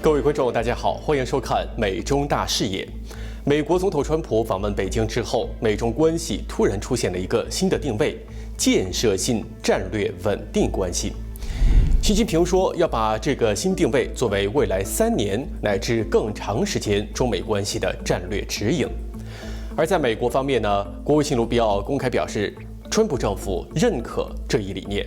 各位观众，大家好，欢迎收看《美中大视野》。美国总统川普访问北京之后，美中关系突然出现了一个新的定位——建设性战略稳定关系。习近平说要把这个新定位作为未来3年乃至更长时间中美关系的战略指引。而在美国方面呢，国务卿卢比奥公开表示，川普政府认可这一理念。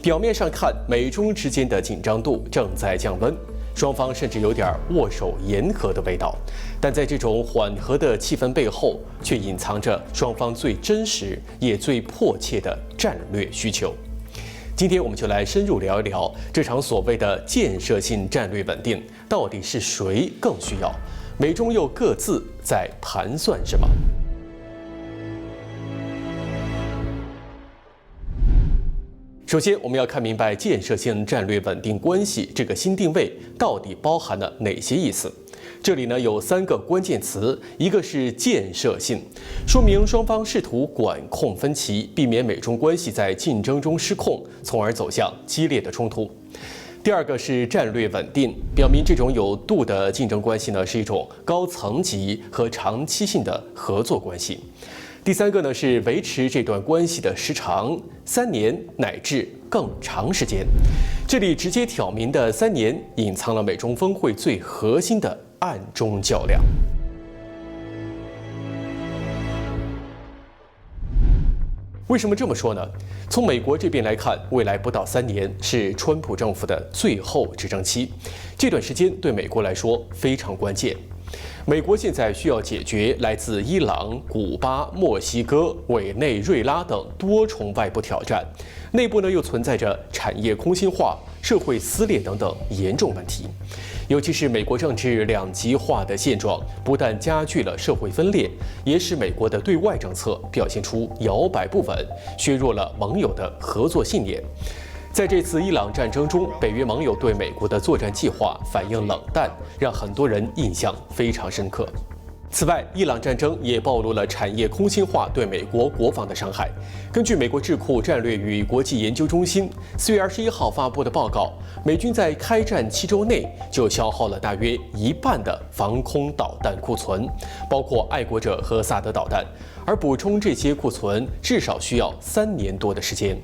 表面上看，美中之间的紧张度正在降温。双方甚至有点握手言和的味道，但在这种缓和的气氛背后，却隐藏着双方最真实也最迫切的战略需求。今天我们就来深入聊一聊这场所谓的建设性战略稳定到底是谁更需要，美中又各自在盘算什么。首先，我们要看明白建设性战略稳定关系这个新定位到底包含了哪些意思。这里呢有3个关键词，一个是建设性，说明双方试图管控分歧，避免美中关系在竞争中失控，从而走向激烈的冲突。第二个是战略稳定，表明这种有度的竞争关系呢是一种高层级和长期性的合作关系。第3个呢是维持这段关系的时长，3年乃至更长时间。这里直接挑明的3年，隐藏了美中峰会最核心的暗中较量。为什么这么说呢？从美国这边来看，未来不到3年是川普政府的最后执政期，这段时间对美国来说非常关键。美国现在需要解决来自伊朗、古巴、墨西哥、委内瑞拉等多重外部挑战，内部呢又存在着产业空心化、社会撕裂等等严重问题。尤其是美国政治两极化的现状，不但加剧了社会分裂，也使美国的对外政策表现出摇摆不稳，削弱了盟友的合作信念。在这次伊朗战争中，北约盟友对美国的作战计划反应冷淡，让很多人印象非常深刻。此外，伊朗战争也暴露了产业空心化对美国国防的伤害。根据美国智库战略与国际研究中心4月21号发布的报告，美军在开战7周内就消耗了大约1半的防空导弹库存，包括爱国者和萨德导弹，而补充这些库存至少需要3年多的时间。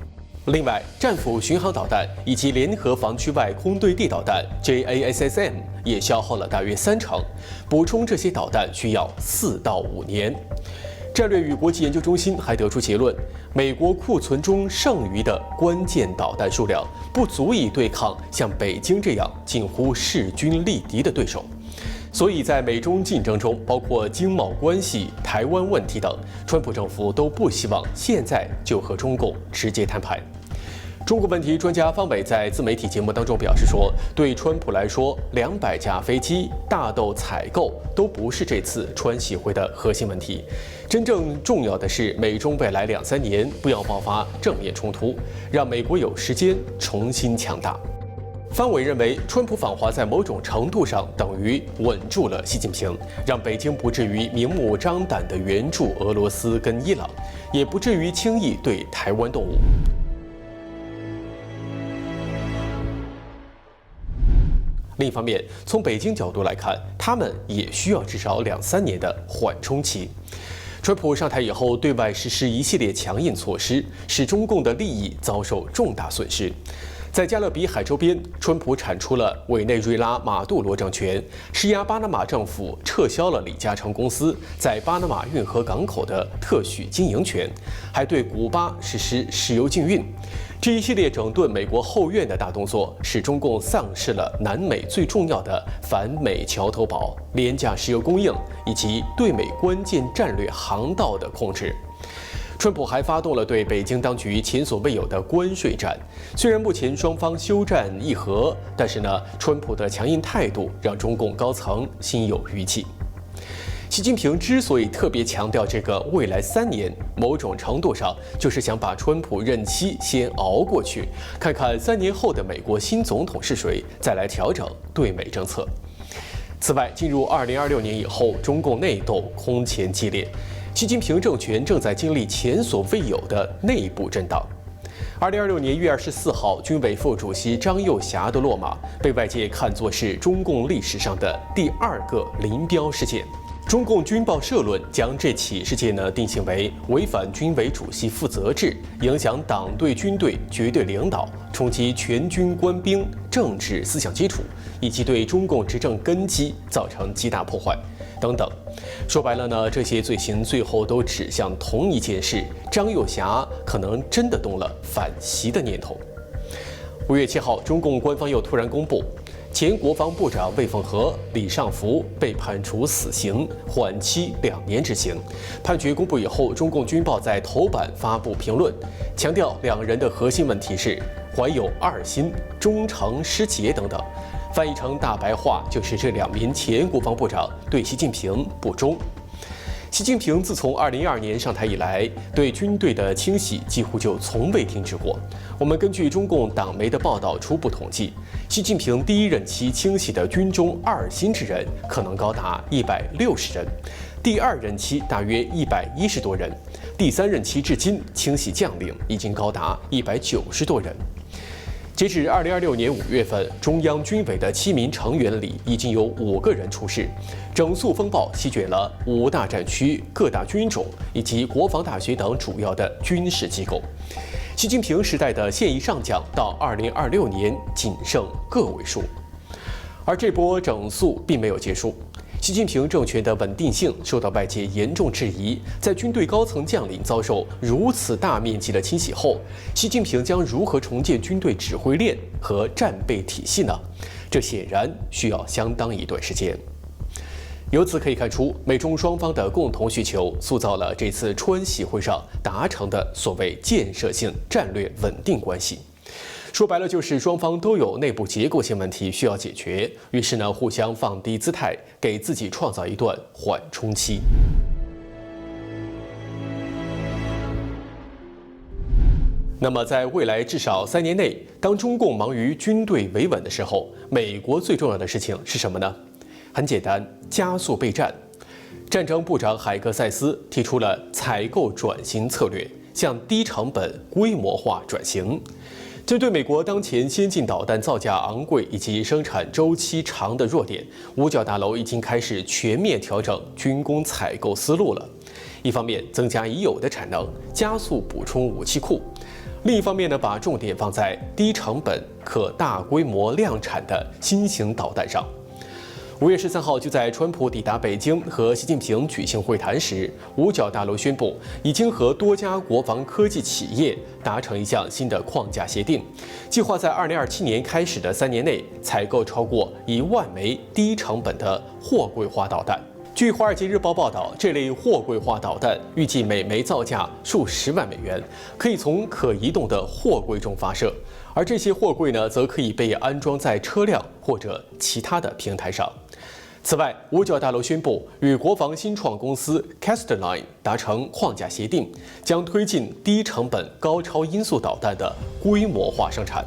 另外，战斧巡航导弹以及联合防区外空对地导弹 JASSM 也消耗了大约30%，补充这些导弹需要4到5年。战略与国际研究中心还得出结论，美国库存中剩余的关键导弹数量不足以对抗像北京这样近乎势均力敌的对手。所以在美中竞争中，包括经贸关系、台湾问题等，川普政府都不希望现在就和中共直接摊牌。中国问题专家方伟在自媒体节目当中表示说，对川普来说，200架飞机、大豆采购都不是这次川习会的核心问题，真正重要的是美中未来2、3年不要爆发正面冲突，让美国有时间重新强大。方伟认为，川普访华在某种程度上等于稳住了习近平，让北京不至于明目张胆地援助俄罗斯跟伊朗，也不至于轻易对台湾动武。另一方面，从北京角度来看，他们也需要至少2、3年的缓冲期。川普上台以后，对外实施一系列强硬措施，使中共的利益遭受重大损失。在加勒比海周边，川普铲除了委内瑞拉马杜罗政权，施压巴拿马政府撤销了李嘉诚公司在巴拿马运河港口的特许经营权，还对古巴实施石油禁运。这一系列整顿美国后院的大动作，使中共丧失了南美最重要的反美桥头堡、廉价石油供应以及对美关键战略航道的控制。川普还发动了对北京当局前所未有的关税战。虽然目前双方休战议和，但是呢，川普的强硬态度让中共高层心有余悸。习近平之所以特别强调这个未来3年，某种程度上就是想把川普任期先熬过去，看看3年后的美国新总统是谁，再来调整对美政策。此外，进入2026年以后，中共内斗空前激烈。习近平政权正在经历前所未有的内部震荡。2026年1月24号，军委副主席张又侠的落马，被外界看作是中共历史上的第2个林彪事件。中共军报社论将这起事件定性为违反军委主席负责制，影响党对军队绝对领导，冲击全军官兵政治思想基础，以及对中共执政根基造成极大破坏等等。说白了这些罪行最后都指向同一件事：张又侠可能真的动了反袭的念头。5月7号，中共官方又突然公布，前国防部长魏凤和、李尚福被判处死刑，缓期2年执行。判决公布以后，中共军报在头版发布评论，强调两人的核心问题是怀有2心、忠诚失节等等。翻译成大白话就是这2名前国防部长对习近平不忠。习近平自从2012年上台以来，对军队的清洗几乎就从未停止过。我们根据中共党媒的报道初步统计，习近平第1任期清洗的军中2心之人可能高达160人，第2任期大约110多人，第3任期至今清洗将领已经高达190多人。截止2026年5月份，中央军委的7名成员里已经有5个人出事。整肃风暴席卷了5大战区、各大军种以及国防大学等主要的军事机构。习近平时代的现役上将到2026年仅剩个位数。而这波整肃并没有结束。习近平政权的稳定性受到外界严重质疑，在军队高层将领遭受如此大面积的清洗后，习近平将如何重建军队指挥链和战备体系呢？这显然需要相当一段时间。由此可以看出，美中双方的共同需求塑造了这次川习会上达成的所谓建设性战略稳定关系。说白了就是双方都有内部结构性问题需要解决，于是互相放低姿态，给自己创造一段缓冲期。那么在未来至少3年内，当中共忙于军队维稳的时候，美国最重要的事情是什么呢？很简单，加速备战。战争部长海格塞斯提出了采购转型策略，向低成本规模化转型。针对美国当前先进导弹造价昂贵以及生产周期长的弱点，五角大楼已经开始全面调整军工采购思路了。一方面增加已有的产能，加速补充武器库；另一方面把重点放在低成本可大规模量产的新型导弹上。5月13号，就在川普抵达北京和习近平举行会谈时，五角大楼宣布已经和多家国防科技企业达成一项新的框架协定，计划在2027年开始的3年内采购超过1万枚低成本的货柜化导弹。据《华尔街日报》报道，这类货柜化导弹预计每枚造价数十万美元，可以从可移动的货柜中发射，而这些货柜则可以被安装在车辆或者其他的平台上。此外，五角大楼宣布与国防新创公司 Castline 达成框架协定，将推进低成本高超音速导弹的规模化生产。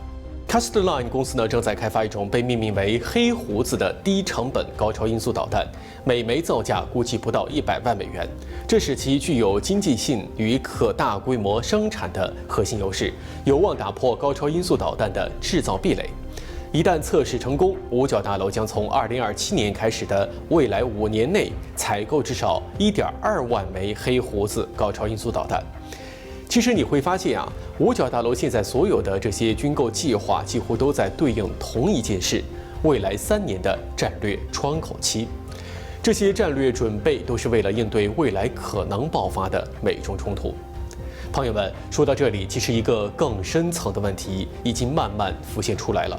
Castline 公司正在开发一种被命名为“黑胡子”的低成本高超音速导弹，每枚造价估计不到100万美元，这使其具有经济性与可大规模生产的核心优势，有望打破高超音速导弹的制造壁垒。一旦测试成功，五角大楼将从2027年开始的未来5年内采购至少1.2万枚黑胡子高超音速导弹。其实你会发现五角大楼现在所有的这些军购计划几乎都在对应同一件事：未来3年的战略窗口期。这些战略准备都是为了应对未来可能爆发的美中冲突。朋友们，说到这里，其实一个更深层的问题已经慢慢浮现出来了。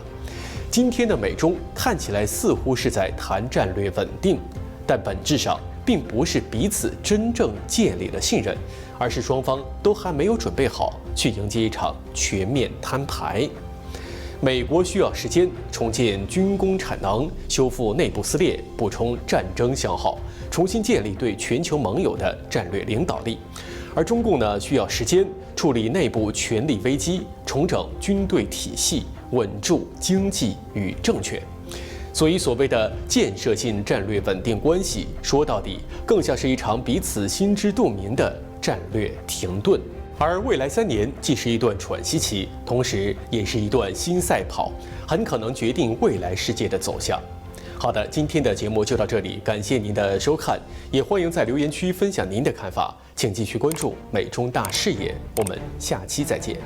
今天的美中看起来似乎是在谈战略稳定，但本质上并不是彼此真正建立了信任，而是双方都还没有准备好去迎接一场全面摊牌。美国需要时间重建军工产能，修复内部撕裂，补充战争消耗，重新建立对全球盟友的战略领导力。而中共需要时间处理内部权力危机，重整军队体系，稳住经济与政权。所以所谓的建设性战略稳定关系，说到底更像是一场彼此心知肚明的战略停顿。而未来3年既是一段喘息期，同时也是一段新赛跑，很可能决定未来世界的走向。好的，今天的节目就到这里，感谢您的收看，也欢迎在留言区分享您的看法，请继续关注美中大视野，我们下期再见。